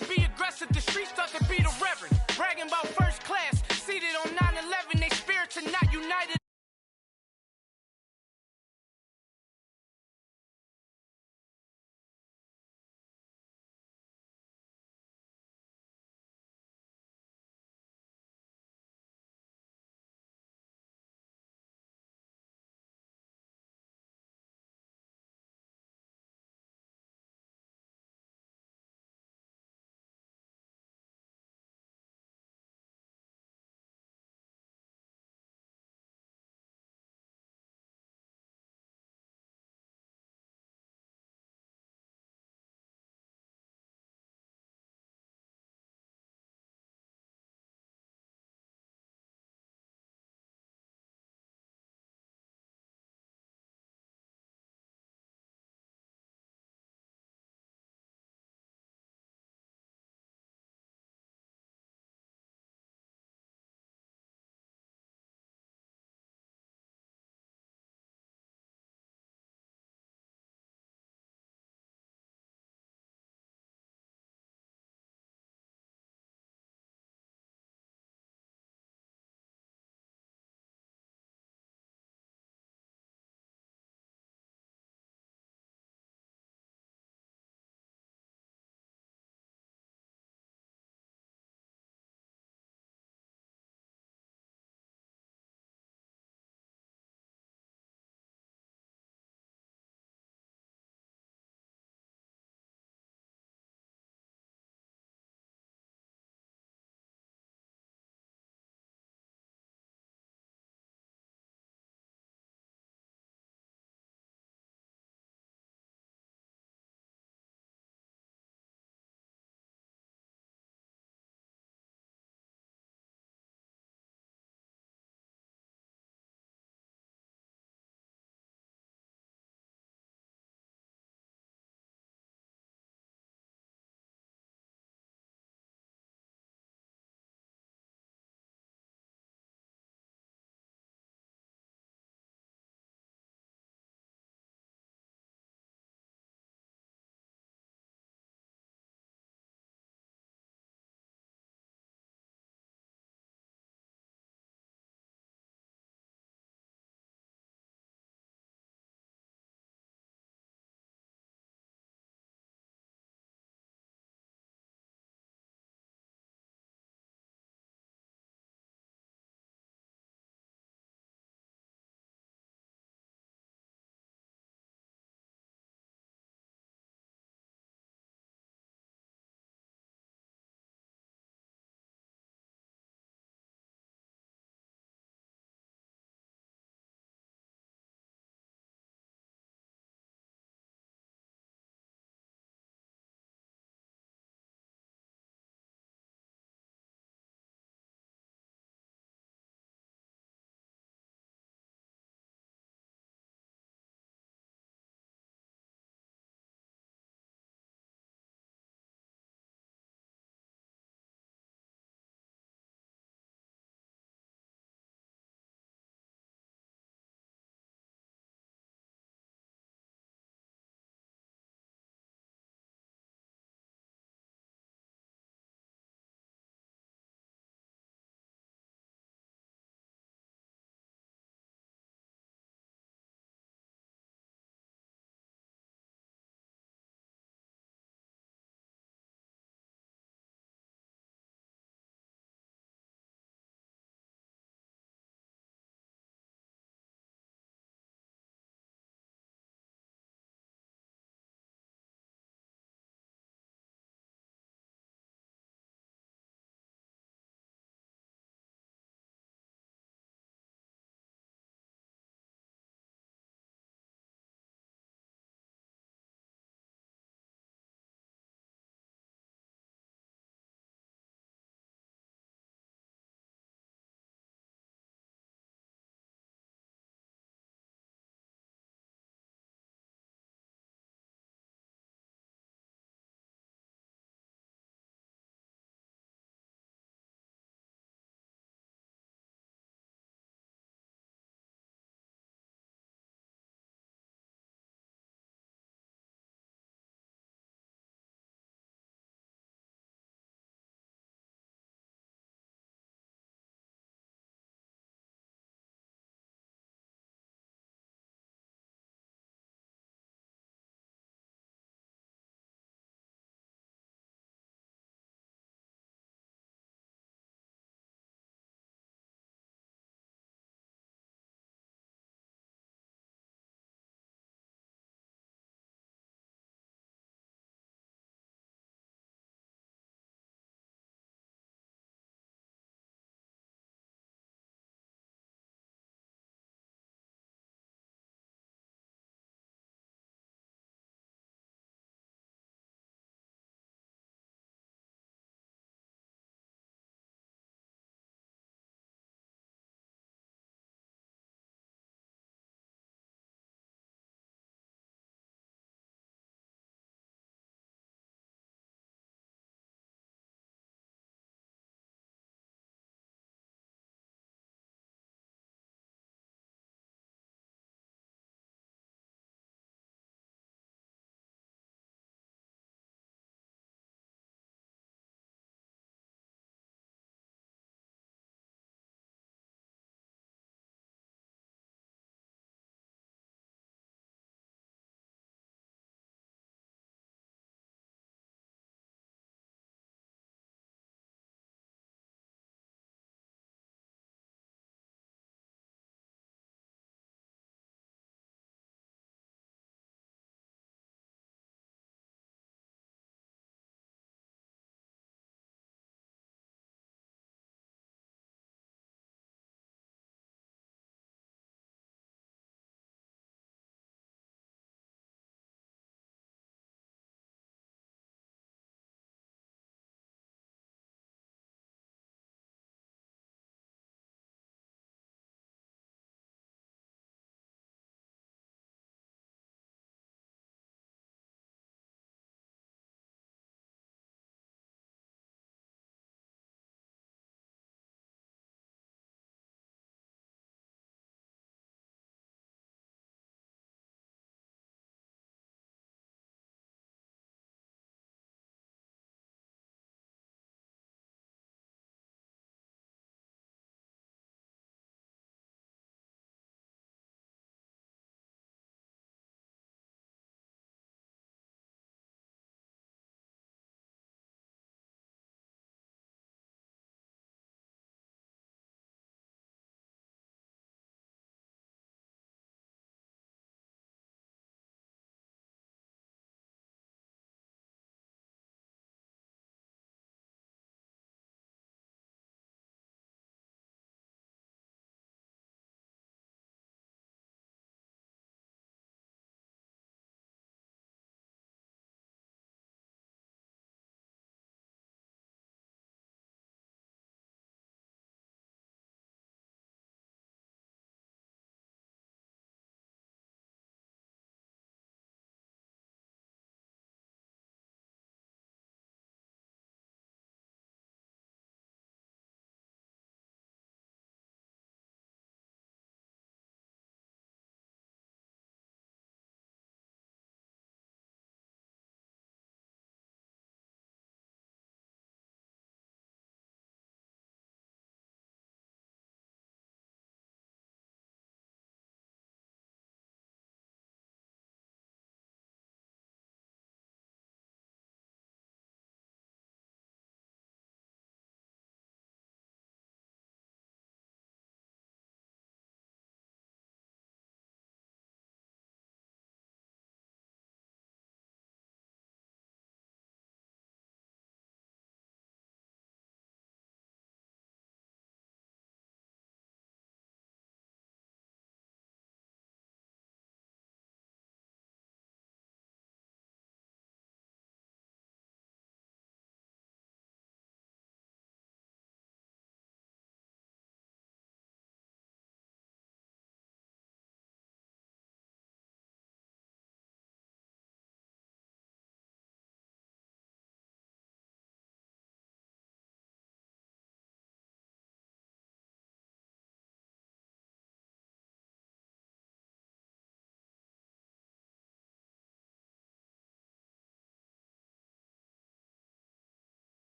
to be aggressive, the streets start to be the reverend. Bragging about first class, seated on 9/11, they spirits are not united.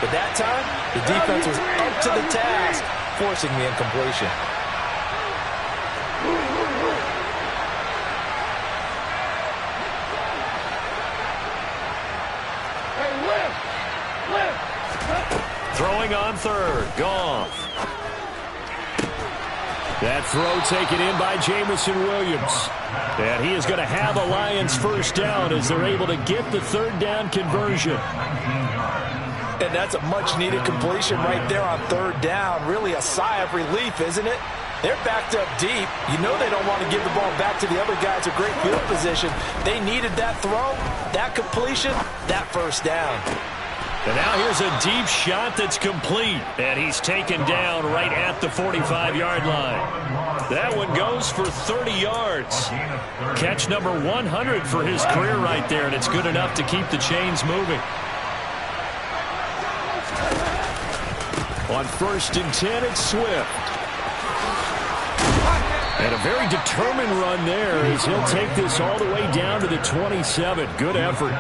But that time, the defense was up to the task, forcing the incompletion. Throwing on third, Goff. That throw taken in by Jamison Williams. And he is going to have a Lions first down as they're able to get the third down conversion. And that's a much-needed completion right there on third down. Really a sigh of relief, isn't it? They're backed up deep. You know they don't want to give the ball back to the other guys with great field position. They needed that throw, that completion, that first down. And now here's a deep shot that's complete. And he's taken down right at the 45-yard line. That one goes for 30 yards. Catch number 100 for his career right there, and it's good enough to keep the chains moving. On 1st and 10, it's Swift. And a very determined run there as he'll take this all the way down to the 27. Good effort.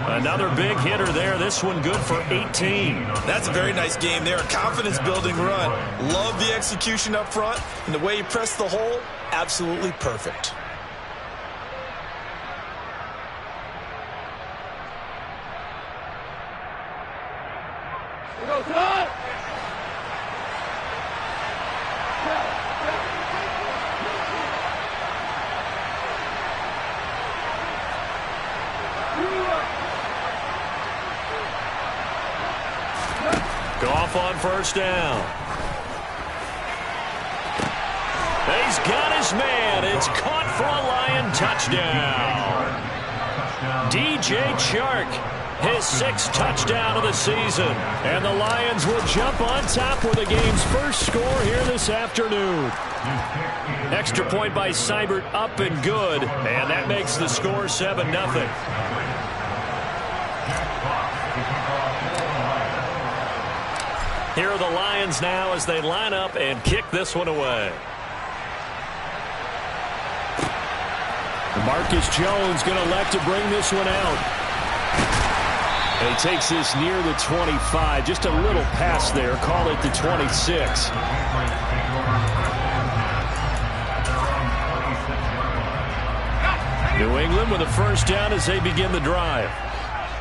Another big hitter there. This one good for 18. That's a very nice game there. A confidence-building run. Love the execution up front. And the way he pressed the hole, absolutely perfect. Goff on first down. He's got his man. It's caught for a Lion touchdown. DJ Chark, his 6th touchdown of the season. And the Lions will jump on top with the game's first score here this afternoon. Extra point by Seibert, up and good. And that makes the score 7-0. Here are the Lions now as they line up and kick this one away. Marcus Jones going to elect to bring this one out. And he takes this near the 25. Just a little pass there. Call it the 26. New England with a first down as they begin the drive.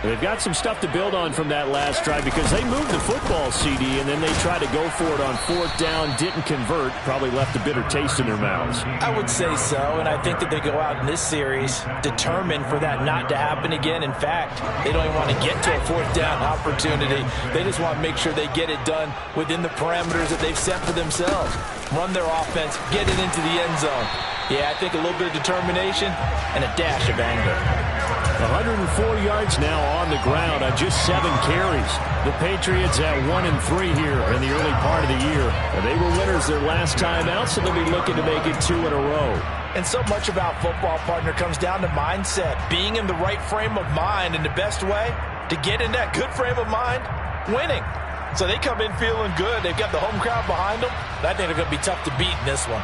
They've got some stuff to build on from that last drive because they moved the football, CD, and then they tried to go for it on 4th down, didn't convert, probably left a bitter taste in their mouths. I would say so, and I think that they go out in this series determined for that not to happen again. In fact, they don't even want to get to a 4th down opportunity. They just want to make sure they get it done within the parameters that they've set for themselves. Run their offense, get it into the end zone. Yeah, I think a little bit of determination and a dash of anger. 104 yards now on the ground on just 7 carries. The Patriots at 1-3 here in the early part of the year. And they were winners their last time out, so they'll be looking to make it 2 in a row. And so much about football, partner, comes down to mindset. Being in the right frame of mind, and the best way to get in that good frame of mind, winning. So they come in feeling good. They've got the home crowd behind them. I think they're going to be tough to beat in this one.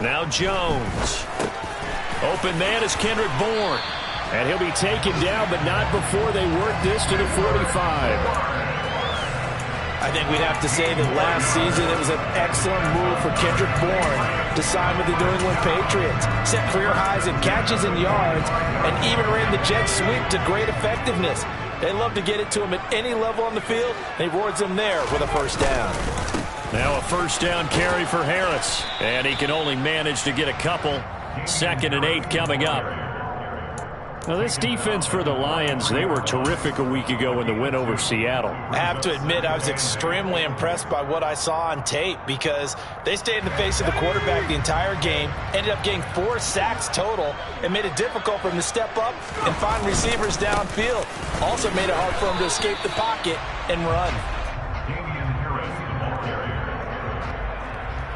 Now Jones. Open man is Kendrick Bourne. And he'll be taken down, but not before they work this to the 45. I think we'd have to say that last season it was an excellent move for Kendrick Bourne to sign with the New England Patriots. Set career highs in catches and yards, and even ran the jet sweep to great effectiveness. They love to get it to him at any level on the field. They rewards him there with a first down. Now a first down carry for Harris. And he can only manage to get a couple. 2nd and 8 coming up. Now this defense for the Lions, they were terrific a week ago in the win over Seattle. I have to admit I was extremely impressed by what I saw on tape because they stayed in the face of the quarterback the entire game, ended up getting 4 sacks total, and made it difficult for him to step up and find receivers downfield. Also made it hard for him to escape the pocket and run.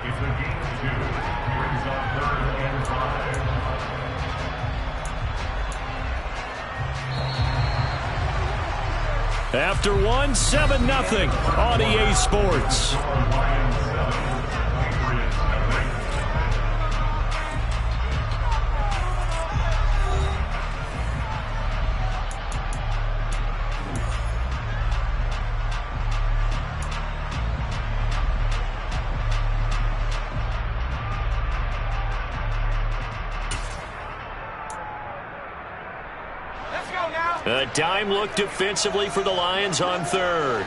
If the game is After one, 7-0 on EA Sports. A dime look defensively for the Lions on third.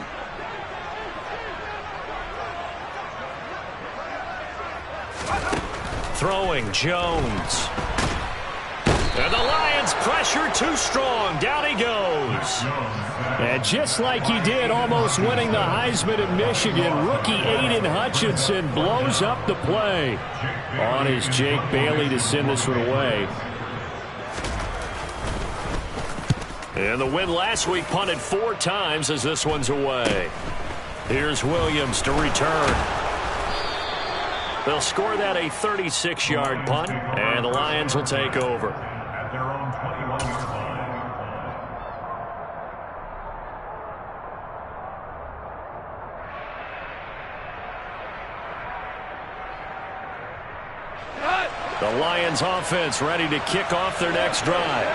Throwing Jones. And the Lions pressure too strong. Down he goes. And just like he did almost winning the Heisman in Michigan, rookie Aiden Hutchinson blows up the play. On is Jake Bailey to send this one away. And the win last week punted 4 times as this one's away. Here's Williams to return. They'll score that a 36-yard punt, and the Lions will take over. At their own 21-yard line. The Lions offense ready to kick off their next drive.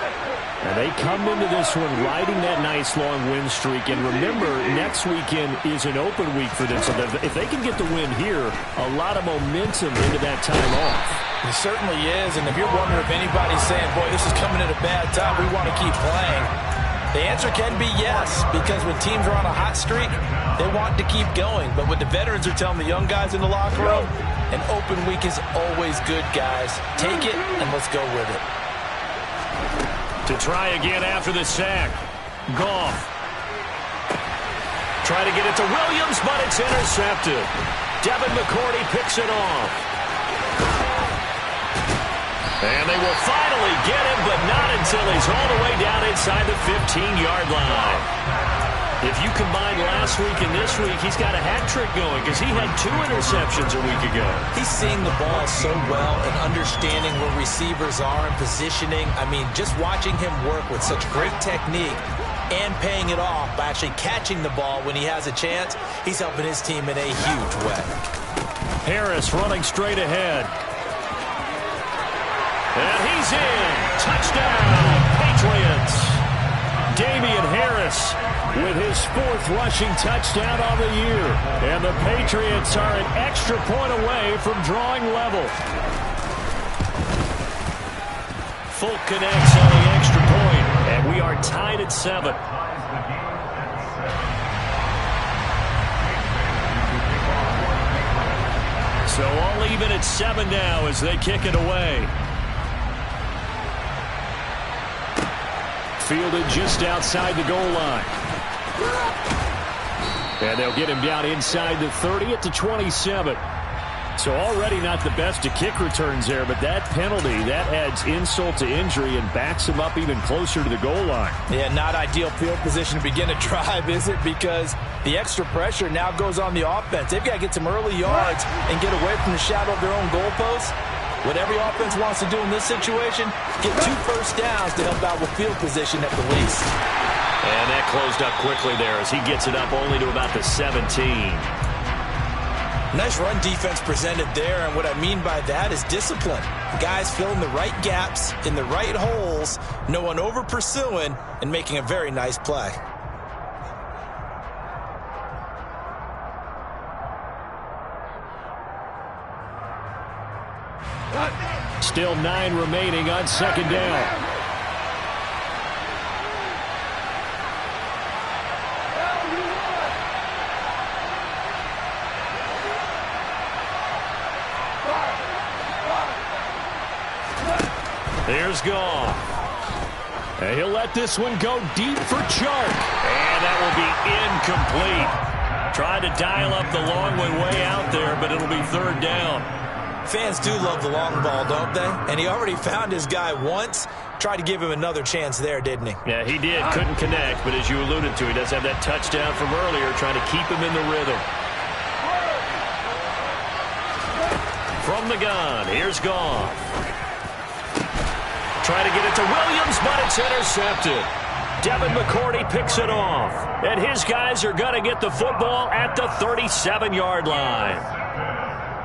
And they come into this one riding that nice long win streak. And remember, next weekend is an open week for them. So if they can get the win here, a lot of momentum into that time off. It certainly is. And if you're wondering if anybody's saying, boy, this is coming at a bad time, we want to keep playing, the answer can be yes. Because when teams are on a hot streak, they want to keep going. But what the veterans are telling the young guys in the locker room, an open week is always good, guys. Take it and let's go with it. To try again after the sack. Goff. Try to get it to Williams, but it's intercepted. Devin McCourty picks it off. And they will finally get him, but not until he's all the way down inside the 15-yard line. If you combine last week and this week, he's got a hat trick going because he had 2 interceptions a week ago. He's seeing the ball so well and understanding where receivers are and positioning. I mean, just watching him work with such great technique and paying it off by actually catching the ball when he has a chance, he's helping his team in a huge way. Harris running straight ahead. And he's in. Touchdown, Patriots. Damian Harris with his 4th rushing touchdown on the year. And the Patriots are an extra point away from drawing level. Folk connects on the extra point, and we are tied at 7. So all even at 7 now as they kick it away. Fielded just outside the goal line. And they'll get him down inside the 30 at the 27. So already not the best of kick returns there, but that penalty, that adds insult to injury and backs him up even closer to the goal line. Yeah, not ideal field position to begin a drive, is it? Because the extra pressure now goes on the offense. They've got to get some early yards and get away from the shadow of their own goalposts. What every offense wants to do in this situation, get 2 first downs to help out with field position at the least. And that closed up quickly there as he gets it up only to about the 17. Nice run defense presented there, and what I mean by that is discipline. Guys filling the right gaps in the right holes, no one over pursuing, and making a very nice play. Still 9 remaining on 2nd down. There's Goff. And he'll let this one go deep for Chark. And that will be incomplete. Tried to dial up the long way out there, but it'll be 3rd down. Fans do love the long ball, don't they? And he already found his guy once. Tried to give him another chance there, didn't he? Yeah, he did. Couldn't connect, but as you alluded to, he does have that touchdown from earlier, trying to keep him in the rhythm. From the gun, here's Goff. Trying to get it to Williams, but it's intercepted. Devin McCourty picks it off. And his guys are going to get the football at the 37-yard line.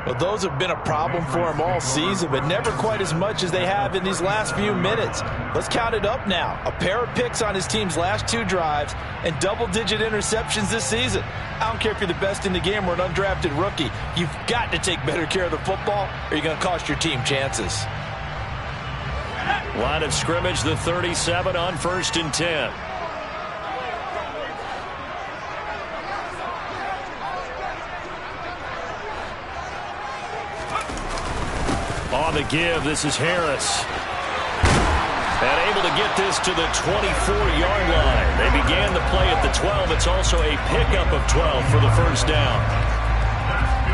Well, those have been a problem for him all season, but never quite as much as they have in these last few minutes. Let's count it up now. A pair of picks on his team's last 2 drives and double-digit interceptions this season. I don't care if you're the best in the game or an undrafted rookie. You've got to take better care of the football or you're going to cost your team chances. Line of scrimmage, the 37 on 1st and 10. On the give, this is Harris. And able to get this to the 24-yard line. They began the play at the 12. It's also a pickup of 12 for the first down.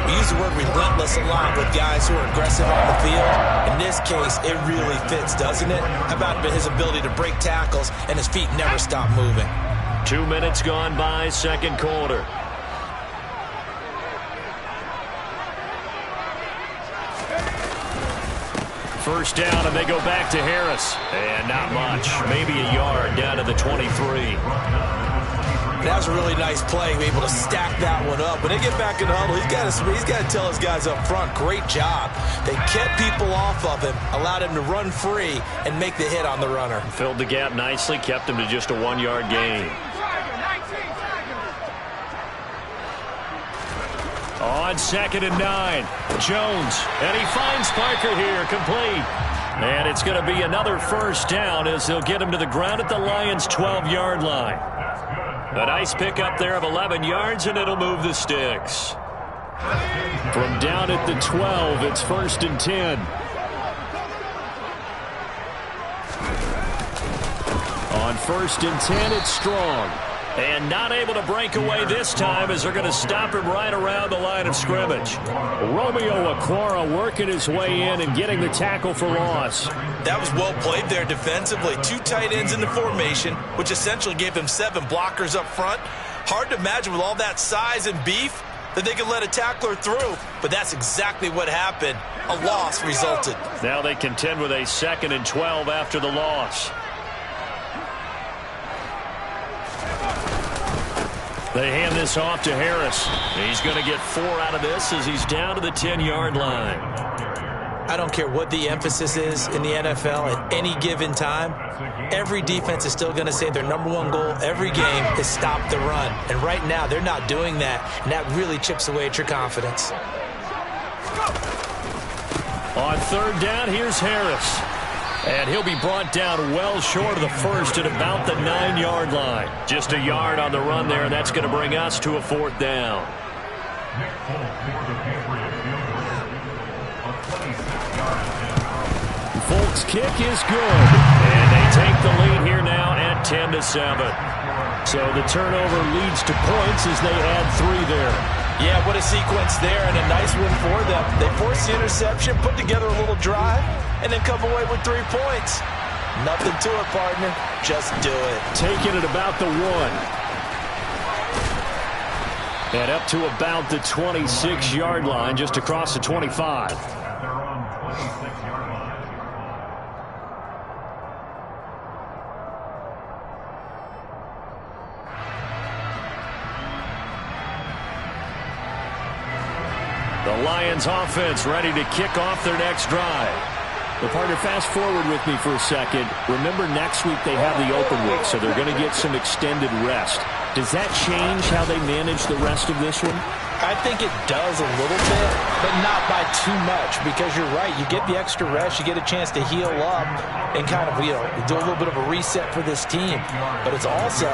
We use the word relentless a lot with guys who are aggressive on the field. In this case, it really fits, doesn't it? How about his ability to break tackles and his feet never stop moving? 2 minutes gone by, second quarter. First down, and they go back to Harris. And not much. Maybe a yard down to the 23. That was a really nice play, able to stack that one up. When they get back in the huddle, he's got to tell his guys up front, great job. They kept people off of him, allowed him to run free, and make the hit on the runner. Filled the gap nicely, kept him to just a 1-yard gain. On 2nd and 9, Jones, and he finds Parker here, complete. And it's going to be another first down as they'll get him to the ground at the Lions' 12-yard line. A nice pickup there of 11 yards, and it'll move the sticks. From down at the 12, it's 1st and 10. On 1st and 10, it's Strong. And not able to break away this time as they're going to stop him right around the line of scrimmage. Romeo Okwara working his way in and getting the tackle for loss. That was well played there defensively. 2 tight ends in the formation, which essentially gave them 7 blockers up front. Hard to imagine with all that size and beef that they could let a tackler through, but that's exactly what happened. A loss resulted. Now they contend with a 2nd and 12 after the loss. They hand this off to Harris. He's going to get 4 out of this as he's down to the 10-yard line. I don't care what the emphasis is in the NFL at any given time. Every defense is still going to say their #1 goal every game is stop the run. And right now, they're not doing that, and that really chips away at your confidence. On 3rd down, here's Harris. And he'll be brought down well short of the first at about the 9-yard line. Just a yard on the run there, and that's going to bring us to a 4th down. Folk's kick is good. And they take the lead here now at 10-7. So the turnover leads to points as they add 3 there. Yeah, what a sequence there, and a nice one for them. They force the interception, put together a little drive, and then come away with 3 points. Nothing to it, partner. Just do it. Taking it about the 1. And up to about the 26-yard line, just across the 25. The Lions offense ready to kick off their next drive. Well, partner, fast forward with me for a second. Remember, next week they have the open week, so they're going to get some extended rest. Does that change how they manage the rest of this one? I think it does a little bit, but not by too much, because you're right. You get the extra rest. You get a chance to heal up and kind of, do a little bit of a reset for this team. But it's also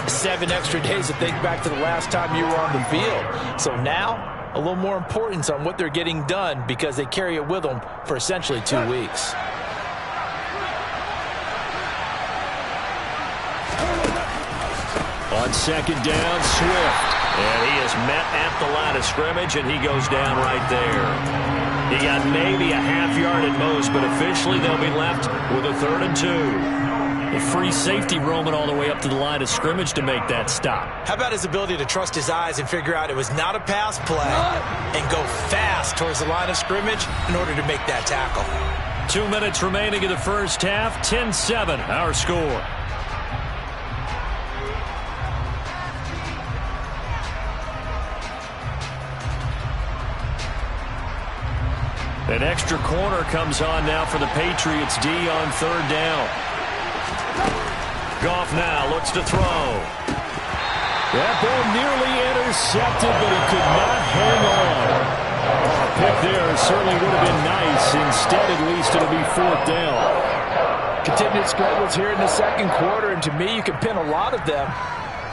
7 extra days to think back to the last time you were on the field. So now, a little more importance on what they're getting done because they carry it with them for essentially 2 weeks. On 2nd down, Swift. And he is met at the line of scrimmage, and he goes down right there. He got maybe a half-yard at most, but officially they'll be left with a 3rd and 2. A free safety roaming all the way up to the line of scrimmage to make that stop. How about his ability to trust his eyes and figure out it was not a pass play and go fast towards the line of scrimmage in order to make that tackle. 2 minutes remaining in the first half, 10-7, our score. An extra corner comes on now for the Patriots D on third down. Goff now looks to throw. That ball nearly intercepted, but he could not hang on. A pick there certainly would have been nice. Instead, at least, it'll be fourth down. Continued struggles here in the second quarter, and to me, you can pin a lot of them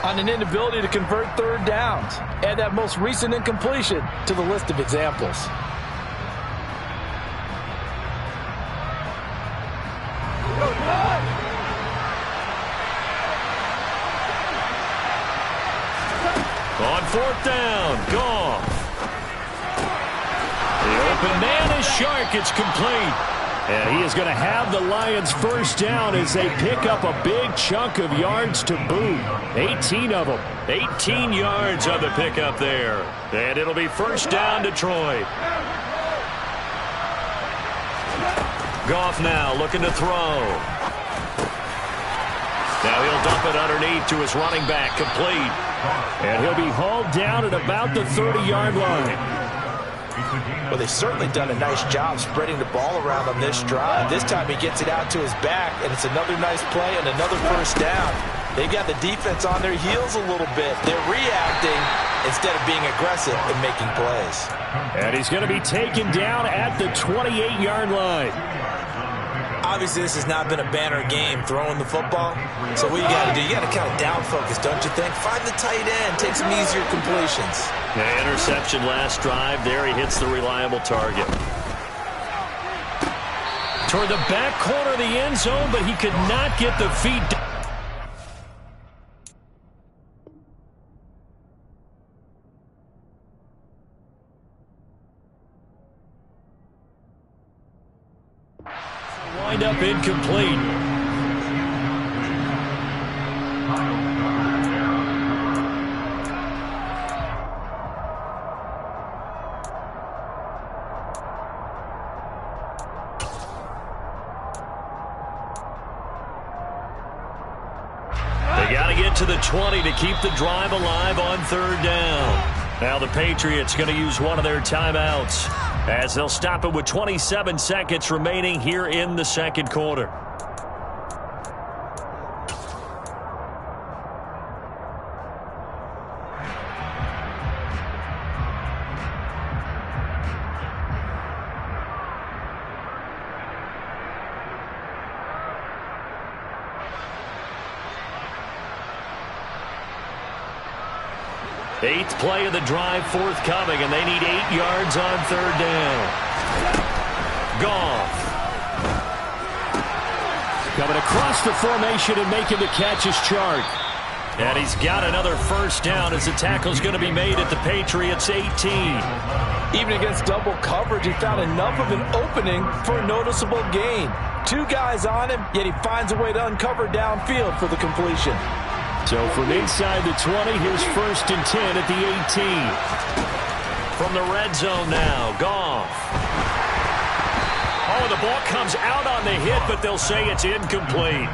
on an inability to convert third downs. Add that most recent incompletion to the list of examples. On fourth down, Goff. The open man is Shark. It's complete. And he is going to have the Lions first down as they pick up a big chunk of yards to boot. 18 of them. 18 yards on the pickup there. And it'll be first down, Detroit. Goff now looking to throw. Now he'll dump it underneath to his running back, complete. And he'll be hauled down at about the 30-yard line. Well, they've certainly done a nice job spreading the ball around on this drive. This time he gets it out to his back, and it's another nice play and another first down. They got the defense on their heels a little bit. They're reacting instead of being aggressive and making plays. And he's going to be taken down at the 28-yard line. Obviously, this has not been a banner game throwing the football. So what you got to do, you got to kind of down focus, don't you think? Find the tight end, take some easier completions. Yeah, interception last drive. There he hits the reliable target. Toward the back corner of the end zone, but he could not get the feet down. Wind up incomplete. They got to get to the 20 to keep the drive alive on third down. Now the Patriots going to use one of their timeouts as they'll stop it with 27 seconds remaining here in the second quarter. Eighth play of the drive forthcoming, and they need 8 yards on third down. Goff. Coming across the formation and making the catch is Chark. And he's got another first down as the tackle's going to be made at the Patriots' 18. Even against double coverage, he found enough of an opening for a noticeable gain. 2 guys on him, yet he finds a way to uncover downfield for the completion. So from inside the 20, here's first and 10 at the 18. From the red zone now, Goff. Oh, the ball comes out on the hit, but they'll say it's incomplete.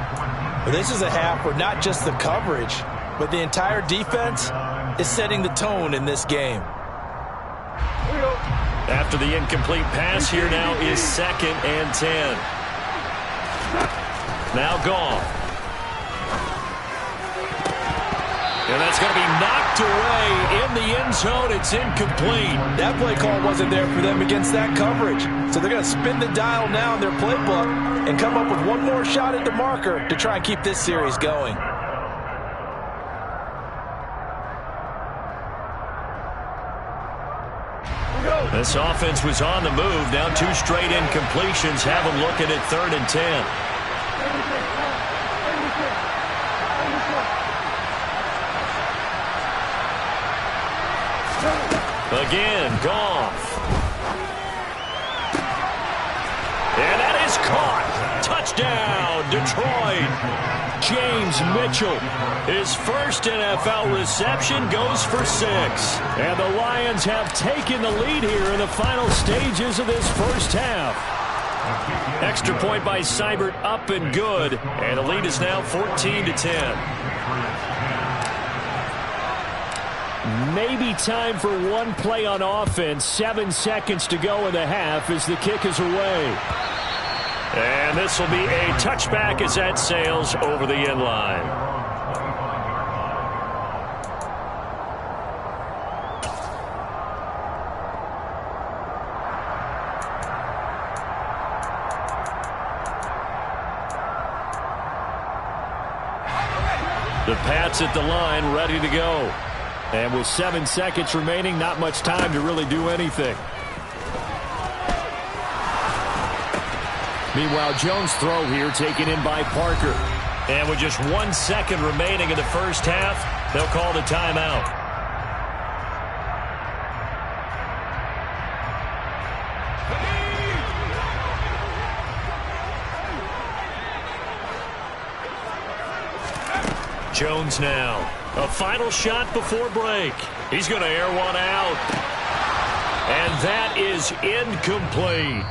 Well, this is a half where not just the coverage, but the entire defense is setting the tone in this game. After the incomplete pass, here now is second and 10. Now Goff. And that's going to be knocked away in the end zone. It's incomplete. That play call wasn't there for them against that coverage. So they're going to spin the dial now in their playbook and come up with one more shot at the marker to try and keep this series going. This offense was on the move. Now 2 straight incompletions have them looking at third and 10. Again, Goff. And that is caught. Touchdown, Detroit. James Mitchell. His first NFL reception goes for 6. And the Lions have taken the lead here in the final stages of this first half. Extra point by Seibert, up and good. And the lead is now 14-10. Maybe time for one play on offense. 7 seconds to go in the half as the kick is away. And this will be a touchback as that sails over the end line. The Pats at the line, ready to go. And with 7 seconds remaining, not much time to really do anything. Meanwhile, Jones' throw here taken in by Parker. And with just 1 second remaining in the first half, they'll call the timeout. Jones now. A final shot before break. He's going to air one out. And that is incomplete.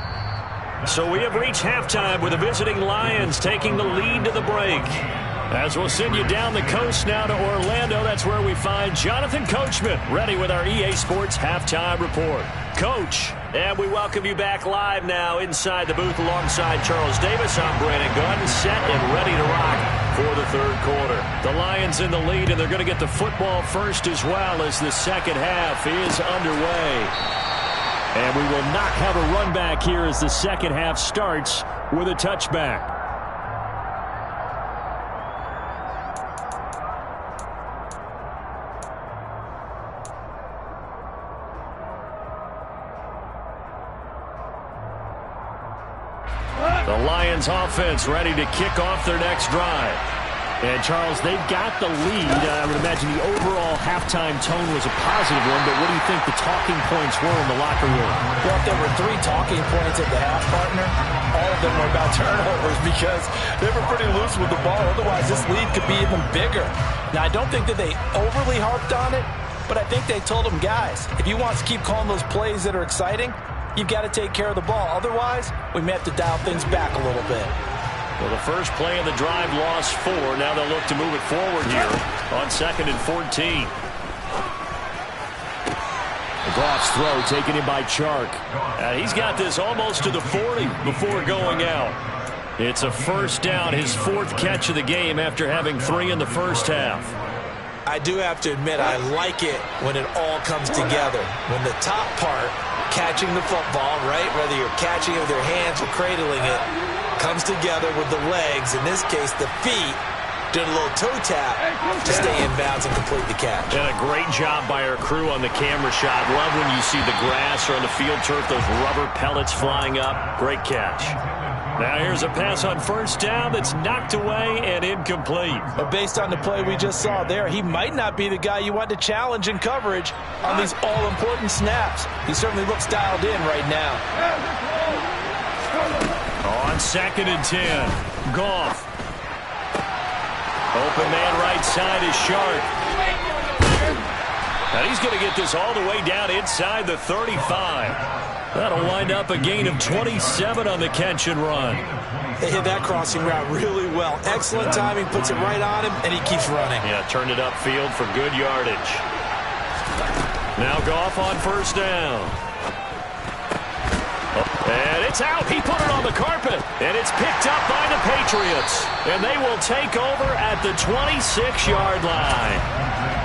So we have reached halftime with the visiting Lions taking the lead to the break. As we'll send you down the coast now to Orlando, that's where we find Jonathan Coachman ready with our EA Sports Halftime Report. Coach, and we welcome you back live now inside the booth alongside Charles Davis. I'm Brandon Gunn, set and ready to rock for the third quarter. The Lions in the lead, and they're going to get the football first as well as the second half is underway. And we will not have a run back here as the second half starts with a touchback. The Lions offense ready to kick off their next drive. And, Charles, they've got the lead. I would imagine the overall halftime tone was a positive one, but what do you think the talking points were in the locker room? Well, if there were 3 talking points at the half, partner, all of them were about turnovers because they were pretty loose with the ball. Otherwise, this lead could be even bigger. Now, I don't think that they overly harped on it, but I think they told them, guys, if you want to keep calling those plays that are exciting, you've got to take care of the ball. Otherwise, we may have to dial things back a little bit. Well, the first play of the drive lost 4. Now they'll look to move it forward here on 2nd and 14. Goff's throw taken in by Chark. He's got this almost to the 40 before going out. It's a first down, his 4th catch of the game after having 3 in the first half. I do have to admit, I like it when it all comes together. When the top part, catching the football, right, whether you're catching it with your hands or cradling it, comes together with the legs, in this case the feet, did a little toe tap to stay in bounds and complete the catch. And a great job by our crew on the camera shot. Love when you see the grass or on the field turf, those rubber pellets flying up. Great catch. Now here's a pass on first down that's knocked away and incomplete. But based on the play we just saw there, he might not be the guy you want to challenge in coverage on these all-important snaps. He certainly looks dialed in right now. On 2nd and 10, Goff. Open man right side is Sharp. And he's going to get this all the way down inside the 35. That'll wind up a gain of 27 on the catch and run. They hit that crossing route really well. Excellent timing, puts it right on him, and he keeps running. Yeah, turned it upfield for good yardage. Now Goff on first down. And it's out. He put it on the carpet. And it's picked up by the Patriots. And they will take over at the 26-yard line.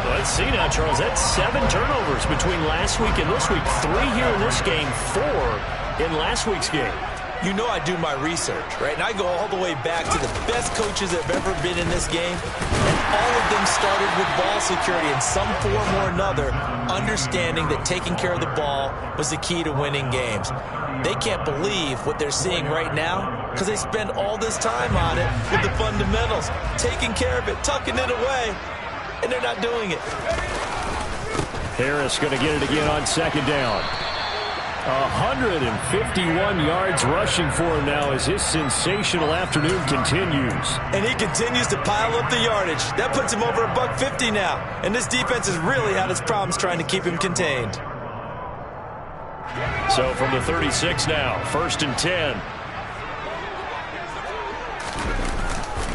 Let's see now, Charles. That's 7 turnovers between last week and this week. 3 here in this game, 4 in last week's game. You know I do my research, right? And I go all the way back to the best coaches that have ever been in this game. And all of them started with ball security in some form or another, understanding that taking care of the ball was the key to winning games. They can't believe what they're seeing right now because they spend all this time on it with the fundamentals, taking care of it, tucking it away, and they're not doing it. Harris going to get it again on 2nd down. 151 yards rushing for him now as his sensational afternoon continues. And he continues to pile up the yardage. That puts him over $150 now. And this defense has really had its problems trying to keep him contained. So from the 36 now, 1st and 10.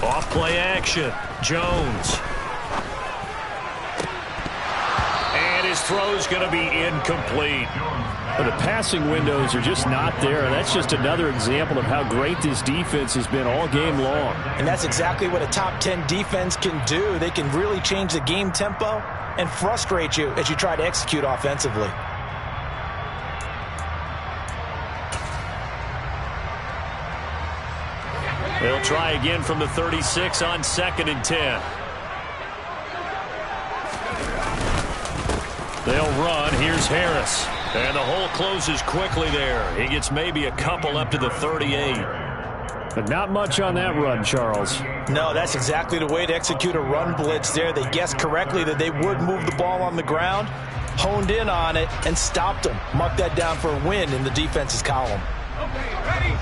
Off play action. Jones. His throw's going to be incomplete. But the passing windows are just not there, and that's just another example of how great this defense has been all game long. And that's exactly what a top 10 defense can do. They can really change the game tempo and frustrate you as you try to execute offensively. They'll try again from the 36 on 2nd and 10. They'll run. Here's Harris. And the hole closes quickly there. He gets maybe a couple up to the 38. But not much on that run, Charles. No, that's exactly the way to execute a run blitz there. They guessed correctly that they would move the ball on the ground, honed in on it, and stopped them. Mark that down for a win in the defense's column. Okay, ready?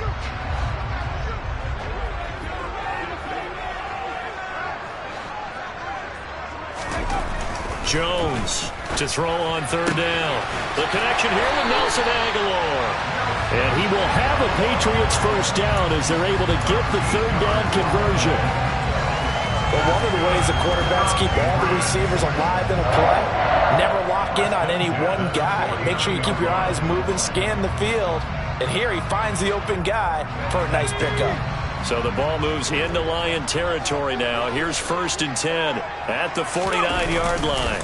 Jones to throw on 3rd down. The connection here with Nelson Aguilar. And he will have a Patriots first down as they're able to get the 3rd down conversion. But one of the ways the quarterbacks keep all the receivers alive in a play, never lock in on any one guy. Make sure you keep your eyes moving, scan the field. And here he finds the open guy for a nice pickup. So the ball moves into Lion territory now. Here's 1st and 10 at the 49-yard line.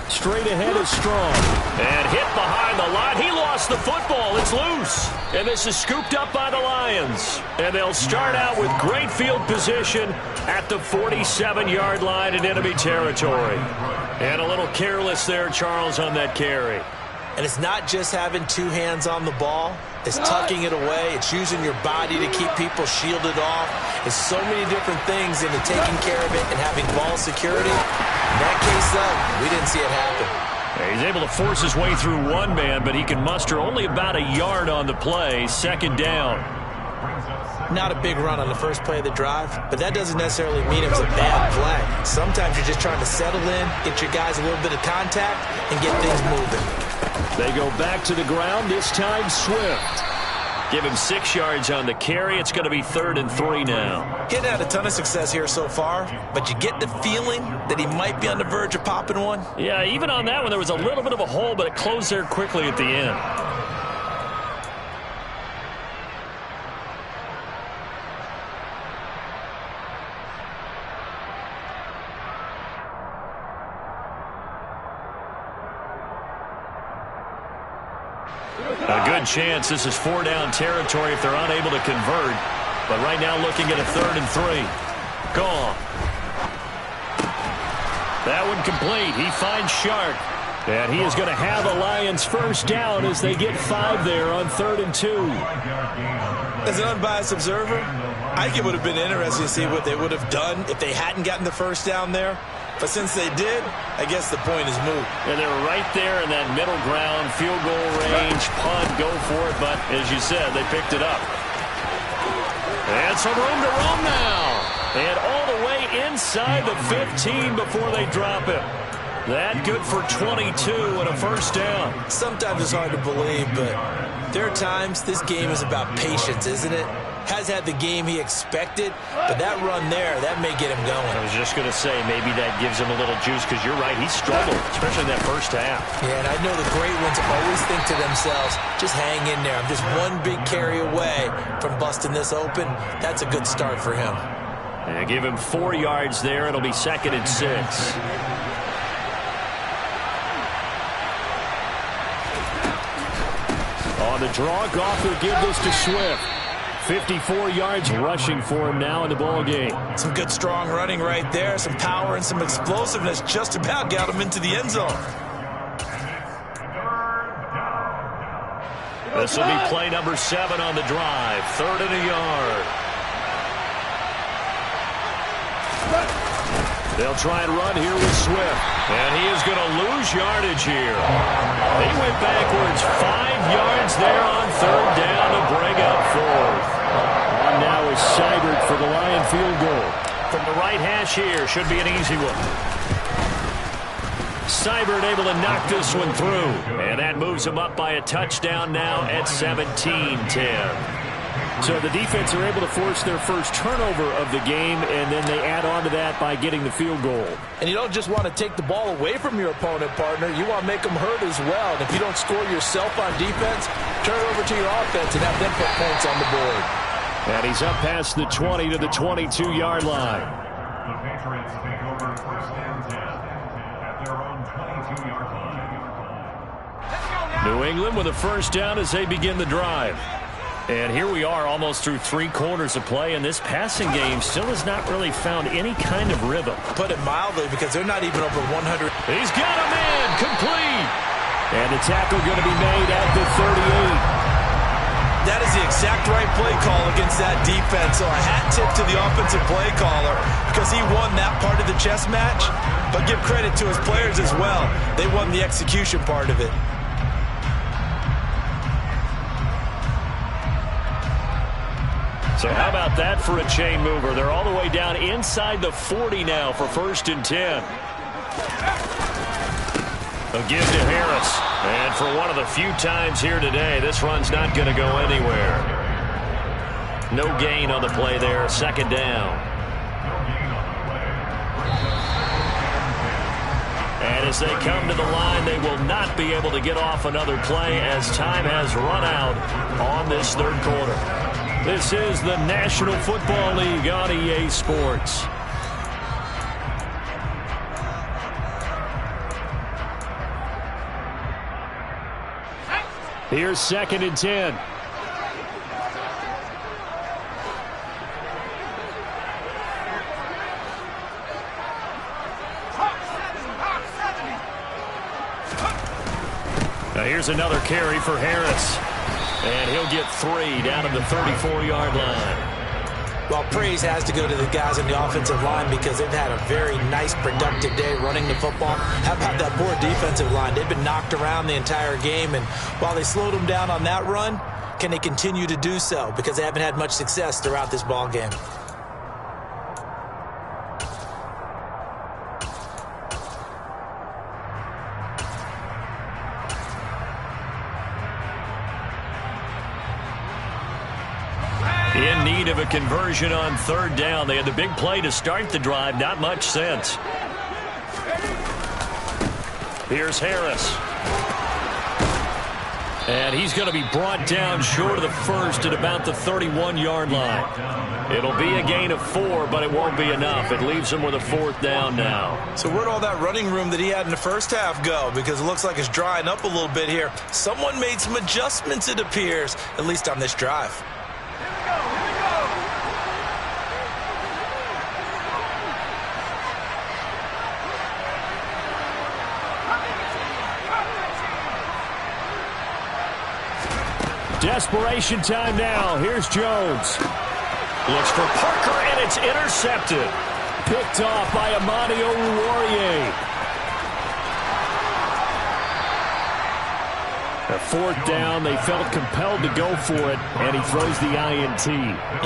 Straight ahead is Strong. And hit behind the line. He lost the football. It's loose. And this is scooped up by the Lions. And they'll start out with great field position at the 47-yard line in enemy territory. And a little careless there, Charles, on that carry. And it's not just having two hands on the ball. It's tucking it away. It's using your body to keep people shielded off. It's so many different things into taking care of it and having ball security. In that case, though, we didn't see it happen. Yeah, he's able to force his way through one man, but he can muster only about a yard on the play. 2nd down. Not a big run on the first play of the drive, but that doesn't necessarily mean it was a bad play. Sometimes you're just trying to settle in, get your guys a little bit of contact, and get things moving. They go back to the ground, this time Swift. Give him 6 yards on the carry. It's going to be 3rd and 3 now. He hadn't had a ton of success here so far, but you get the feeling that he might be on the verge of popping one. Yeah, even on that one, there was a little bit of a hole, but it closed there quickly at the end. A good chance this is 4-down territory if they're unable to convert. But right now looking at a 3rd and 3. Gone. That one complete. He finds Shark. And he is going to have a Lions first down as they get 5 there on 3rd and 2. As an unbiased observer, I think it would have been interesting to see what they would have done if they hadn't gotten the first down there. But since they did, I guess the point is moot. And they were right there in that middle ground, field goal range, punt, go for it. But as you said, they picked it up. And some room to roam now. And all the way inside the 15 before they drop it. That good for 22 and a first down. Sometimes it's hard to believe, but there are times this game is about patience, isn't it? Has had the game he expected, but that run there, that may get him going. I was just going to say, maybe that gives him a little juice, because you're right, he struggled, especially in that first half. Yeah, and I know the great ones always think to themselves, just hang in there. I'm just one big carry away from busting this open. That's a good start for him. And give him 4 yards there. It'll be 2nd and 6. On the draw, Goff will give this to Swift. 54 yards rushing for him now in the ball game. Some good strong running right there. Some power and some explosiveness just about got him into the end zone. This will be play number 7 on the drive. 3rd and a yard. They'll try and run here with Swift. And he is going to lose yardage here. He went backwards 5 yards there on 3rd down to bring up 4th. On now is Seibert for the Lion field goal. From the right hash here, should be an easy one. Seibert able to knock this one through. And that moves him up by a touchdown now at 17-10. So the defense are able to force their first turnover of the game, and then they add on to that by getting the field goal. And you don't just want to take the ball away from your opponent, partner. You want to make them hurt as well. And if you don't score yourself on defense, turn it over to your offense and have them put points on the board. And he's up past the 20 to the 22-yard line. The Patriots take over first and 10 at their own 22-yard line. New England with a first down as they begin the drive. And here we are almost through 3 quarters of play, and this passing game still has not really found any kind of rhythm. Put it mildly, because they're not even over 100. He's got a man complete. And the tackle going to be made at the 38. That is the exact right play call against that defense. So a hat tip to the offensive play caller, because he won that part of the chess match. But give credit to his players as well. They won the execution part of it. So how about that for a chain mover? They're all the way down inside the 40 now for first and 10. A give to Harris. And for one of the few times here today, this run's not going to go anywhere. No gain on the play there. Second down. And as they come to the line, they will not be able to get off another play as time has run out on this third quarter. This is the National Football League on EA Sports. Here's second and 10. Now here's another carry for Harris. And he'll get 3 down at the 34-yard line. Well, praise has to go to the guys on the offensive line, because they've had a very nice, productive day running the football. How about that poor defensive line? They've been knocked around the entire game, and while they slowed them down on that run, can they continue to do so? Because they haven't had much success throughout this ball game. In need of a conversion on third down. They had the big play to start the drive. Not much sense. Here's Harris. And he's going to be brought down short of the first at about the 31-yard line. It'll be a gain of 4, but it won't be enough. It leaves him with a fourth down now. So where'd all that running room that he had in the first half go? Because it looks like it's drying up a little bit here. Someone made some adjustments, it appears, at least on this drive. Desperation time now. Here's Jones. Looks for Parker, and it's intercepted. Picked off by Amani Oruwariye. A fourth down, they felt compelled to go for it, and he throws the INT.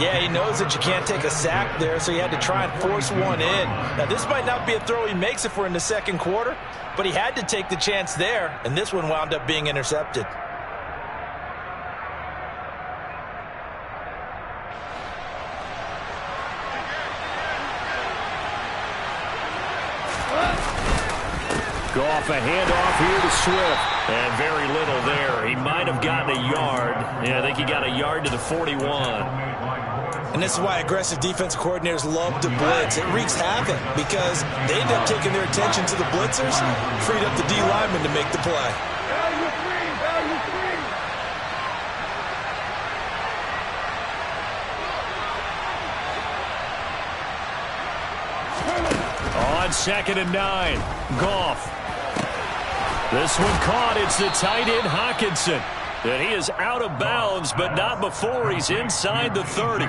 Yeah, he knows that you can't take a sack there, so he had to try and force one in. Now, this might not be a throw he makes if we're in the second quarter, but he had to take the chance there, and this one wound up being intercepted. Goff, a handoff here to Swift. And very little there. He might have gotten a yard. Yeah, I think he got a yard to the 41. And this is why aggressive defensive coordinators love to blitz. It wreaks havoc because they end up taking their attention to the blitzers, freed up the D lineman to make the play. On second and 9, Goff. This one caught. It's the tight end, Hockenson. And he is out of bounds, but not before he's inside the 30.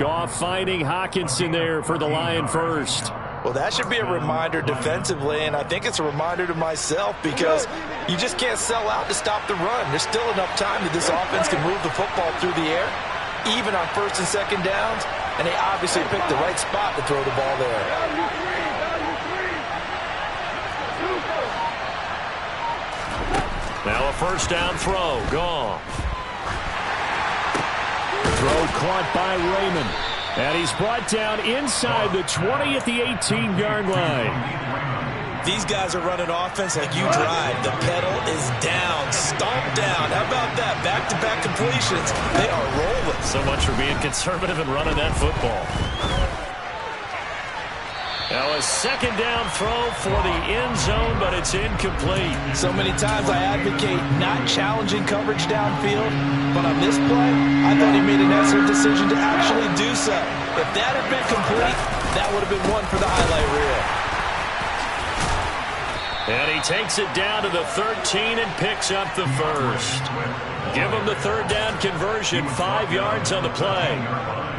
Goff finding Hockenson there for the Lion first. Well, that should be a reminder defensively, and I think it's a reminder to myself because you just can't sell out to stop the run. There's still enough time that this offense can move the football through the air, even on first and second downs, and they obviously picked the right spot to throw the ball there. Now a first down throw. Goff. Throw caught by Raymond. And he's brought down inside the 20 at the 18-yard line. These guys are running offense like you drive. The pedal is down, stomped down. How about that? Back-to-back completions. They are rolling. So much for being conservative and running that football. Now a second down throw for the end zone, but it's incomplete. So many times I advocate not challenging coverage downfield, but on this play, I thought he made an excellent decision to actually do so. If that had been complete, that would have been one for the highlight reel. And he takes it down to the 13 and picks up the first. Give him the third down conversion, 5 yards on the play.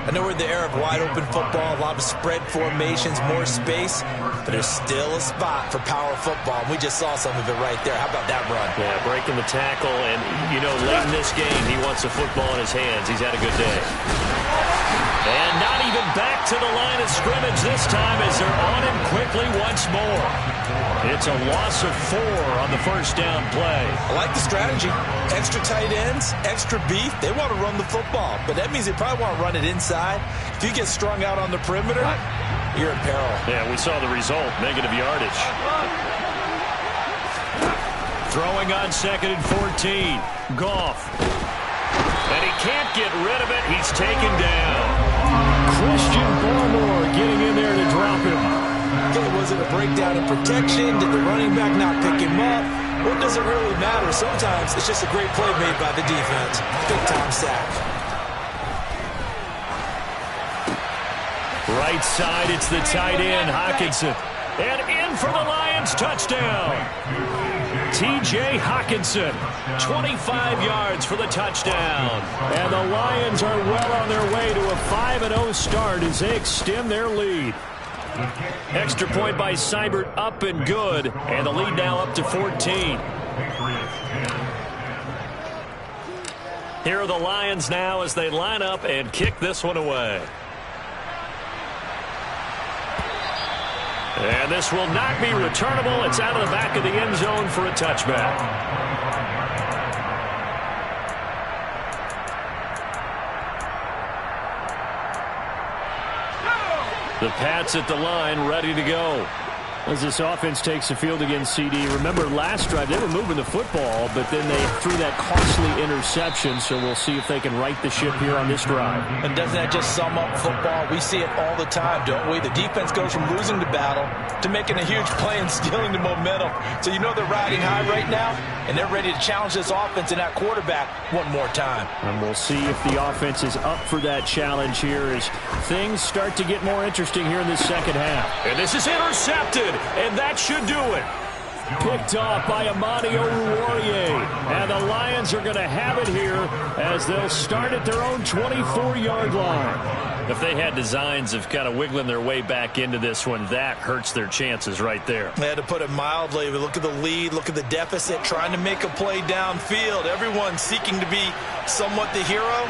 I know we're in the era of wide-open football, a lot of spread formations, more space, but there's still a spot for power football, and we just saw some of it right there. How about that run? Yeah, breaking the tackle, and, you know, late in this game, he wants the football in his hands. He's had a good day. And not even back to the line of scrimmage this time as they're on him quickly once more. It's a loss of 4 on the first down play. I like the strategy. Extra tight ends, extra beef. They want to run the football, but that means they probably want to run it inside. If you get strung out on the perimeter, you're in peril. Yeah, we saw the result, negative yardage. Throwing on 2nd and 14. Goff. And he can't get rid of it. He's taken down. Christian Barmore getting in there to drop him. Okay, was it a breakdown in protection? Did the running back not pick him up? What does it really matter? Sometimes it's just a great play made by the defense. Big-time sack. Right side, it's the tight end, Hockenson. And in for the Lions, touchdown. T.J. Hockenson, 25 yards for the touchdown. And the Lions are well on their way to a 5-0 start as they extend their lead. Extra point by Seibert, up and good. And the lead now up to 14. Here are the Lions now as they line up and kick this one away. And this will not be returnable. It's out of the back of the end zone for a touchback. The Pats at the line, ready to go. As this offense takes the field against CD, remember last drive they were moving the football, but then they threw that costly interception, so we'll see if they can right the ship here on this drive. And doesn't that just sum up football? We see it all the time, don't we? The defense goes from losing the battle to making a huge play and stealing the momentum. So you know they're riding high right now, and they're ready to challenge this offense and that quarterback one more time. And we'll see if the offense is up for that challenge here as things start to get more interesting here in this second half. And this is intercepted. And that should do it. Picked off by Amani Oruwariye. And the Lions are going to have it here as they'll start at their own 24-yard line. If they had designs of kind of wiggling their way back into this one, that hurts their chances right there. They had to put it mildly. But look at the lead. Look at the deficit. Trying to make a play downfield. Everyone seeking to be somewhat the hero.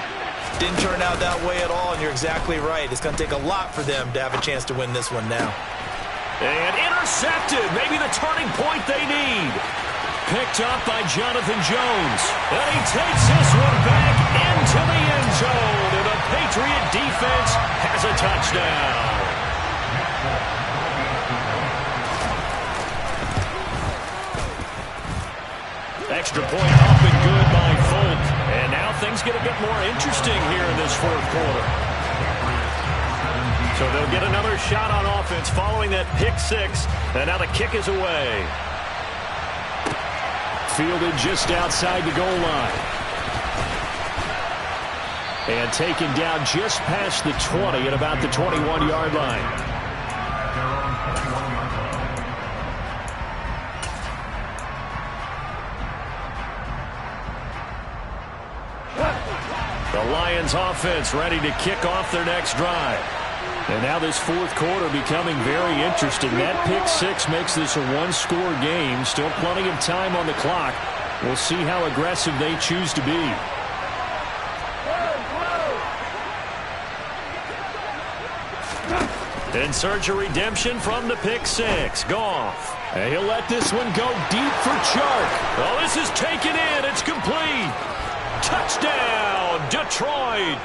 Didn't turn out that way at all, and you're exactly right. It's going to take a lot for them to have a chance to win this one now. And intercepted. Maybe the turning point they need. Picked up by Jonathan Jones. And he takes this one back into the end zone. And the Patriot defense has a touchdown. Extra point up and good by Folk. And now things get a bit more interesting here in this fourth quarter. So they'll get another shot on offense following that pick six. And now the kick is away. Fielded just outside the goal line. And taken down just past the 20 at about the 21-yard line. The Lions offense ready to kick off their next drive. And now this fourth quarter becoming very interesting. That pick six makes this a one-score game. Still plenty of time on the clock. We'll see how aggressive they choose to be. In search of redemption from the pick six. Goff. And he'll let this one go deep for Chark. Oh, this is taken in. It's complete. Touchdown, Detroit.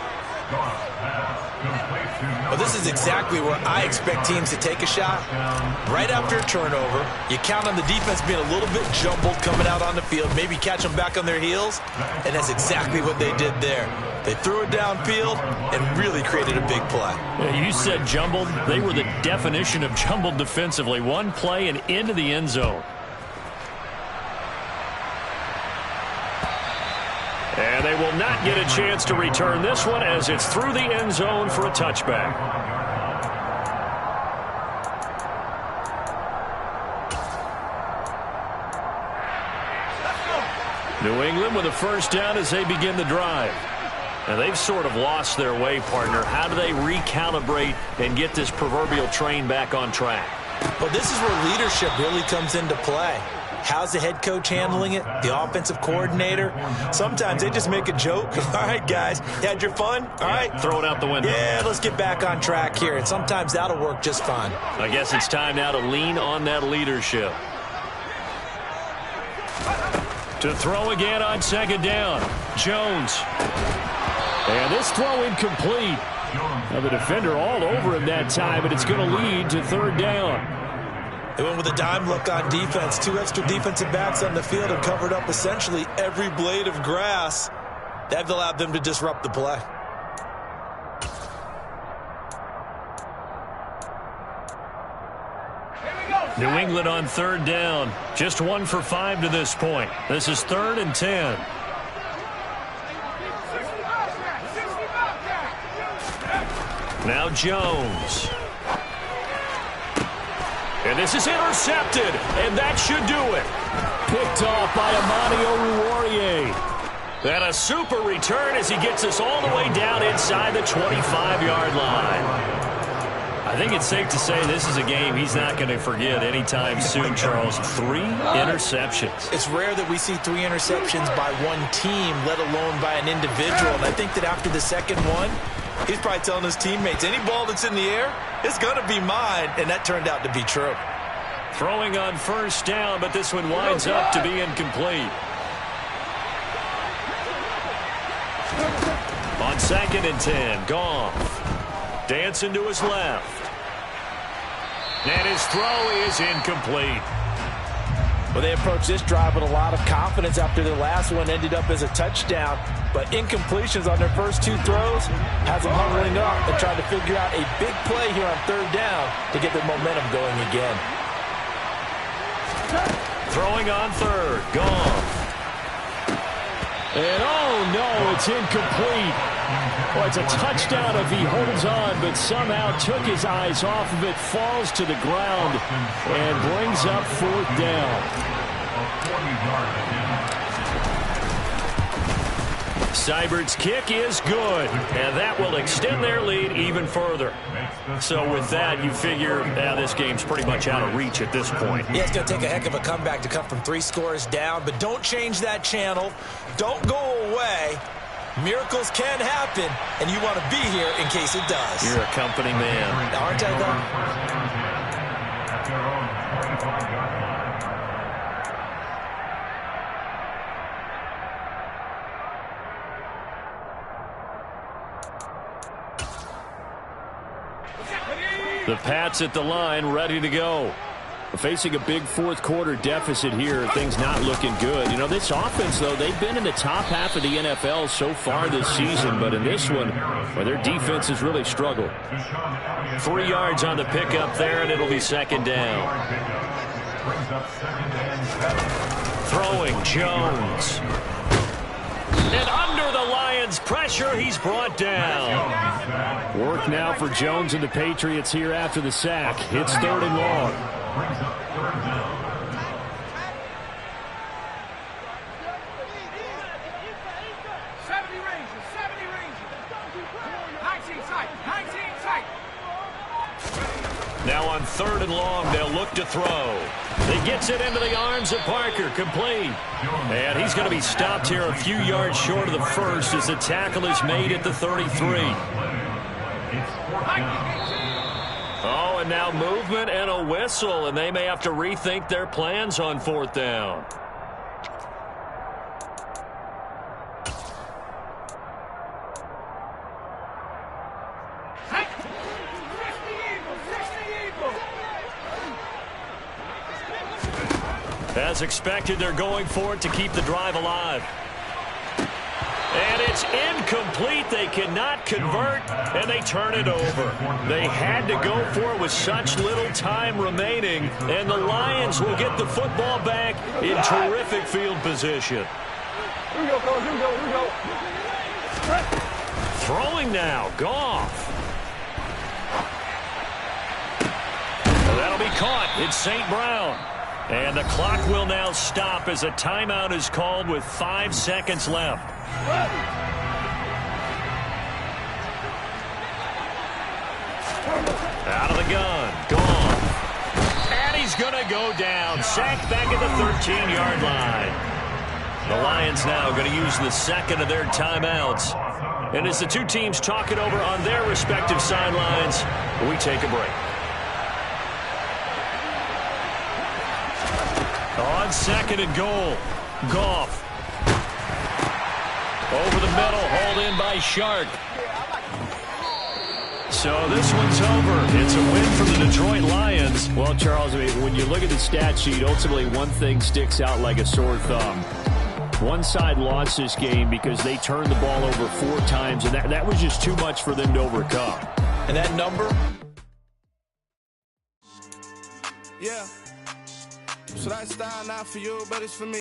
Well, this is exactly where I expect teams to take a shot. Right after a turnover, you count on the defense being a little bit jumbled coming out on the field, maybe catch them back on their heels, and that's exactly what they did there. They threw it downfield and really created a big play. Yeah, you said jumbled. They were the definition of jumbled defensively. One play and into the end zone. And they will not get a chance to return this one as it's through the end zone for a touchback. New England with a first down as they begin the drive. And they've sort of lost their way, partner. How do they recalibrate and get this proverbial train back on track? Well, this is where leadership really comes into play. How's the head coach handling it? The offensive coordinator? Sometimes they just make a joke. All right, guys, you had your fun? All right. Throw it out the window. Yeah, let's get back on track here. And sometimes that'll work just fine. I guess it's time now to lean on that leadership. To throw again on second down. Jones. And this throw incomplete. Now the defender all over him that time, but it's going to lead to third down. They went with a dime look on defense. 2 extra defensive backs on the field and covered up essentially every blade of grass. That allowed them to disrupt the play. New England on third down. Just 1 for 5 to this point. This is 3rd and 10. Now Jones. And this is intercepted, and that should do it. Picked off by Amani Oruwariye. And a super return as he gets us all the way down inside the 25-yard line. I think it's safe to say this is a game he's not going to forget anytime soon, Charles. 3 interceptions. It's rare that we see 3 interceptions by one team, let alone by an individual. And I think that after the second one, he's probably telling his teammates, any ball that's in the air, it's going to be mine. And that turned out to be true. Throwing on first down, but this one winds up to be incomplete. On 2nd and 10, Goff. Dancing to his left. And his throw is incomplete. Well, they approached this drive with a lot of confidence after their last one ended up as a touchdown. But incompletions on their first 2 throws has them huddling up and trying to figure out a big play here on third down to get their momentum going again. Throwing on third, Goff. And oh no, it's incomplete. Well, it's a touchdown if he holds on, but somehow took his eyes off of it, falls to the ground, and brings up 4th down. Seibert's kick is good, and that will extend their lead even further. So with that, you figure this game's pretty much out of reach at this point. Yeah, it's going to take a heck of a comeback to come from 3 scores down, but don't change that channel. Don't go away. Miracles can happen, and you want to be here in case it does. You're a company man. Aren't I, though? The Pats at the line, ready to go. Facing a big 4th quarter deficit here, things not looking good. You know, this offense, though, they've been in the top half of the NFL so far this season, but in this one, well, their defense has really struggled. 3 yards on the pickup there, and it'll be 2nd down. Throwing, Jones. And under the Lions' pressure, he's brought down. Work now for Jones and the Patriots here after the sack. It's 3rd and long. Now on 3rd and long, they'll look to throw. He gets it into the arms of Parker, complete. And he's going to be stopped here a few yards short of the first as the tackle is made at the 33. Oh, and now movement and a whistle, and they may have to rethink their plans on 4th down. As expected, they're going for it to keep the drive alive. And it's incomplete. They cannot convert, and they turn it over. They had to go for it with such little time remaining, and the Lions will get the football back in terrific field position. Here we go, fellas. Here we go. Here we go. Throwing now, Goff. That'll be caught. It's St. Brown. And the clock will now stop as a timeout is called with 5 seconds left. Out of the gun. Gone. And he's going to go down. Sacked back at the 13-yard line. The Lions now going to use the second of their timeouts. And as the two teams talk it over on their respective sidelines, we take a break. On second and goal, Goff. Over the middle, hauled in by Shark. So this one's over. It's a win for the Detroit Lions. Well, Charles, I mean, when you look at the stat sheet, ultimately one thing sticks out like a sore thumb. One side lost this game because they turned the ball over 4 times, and that was just too much for them to overcome. And that number? Yeah. So that style not for you, but it's for me.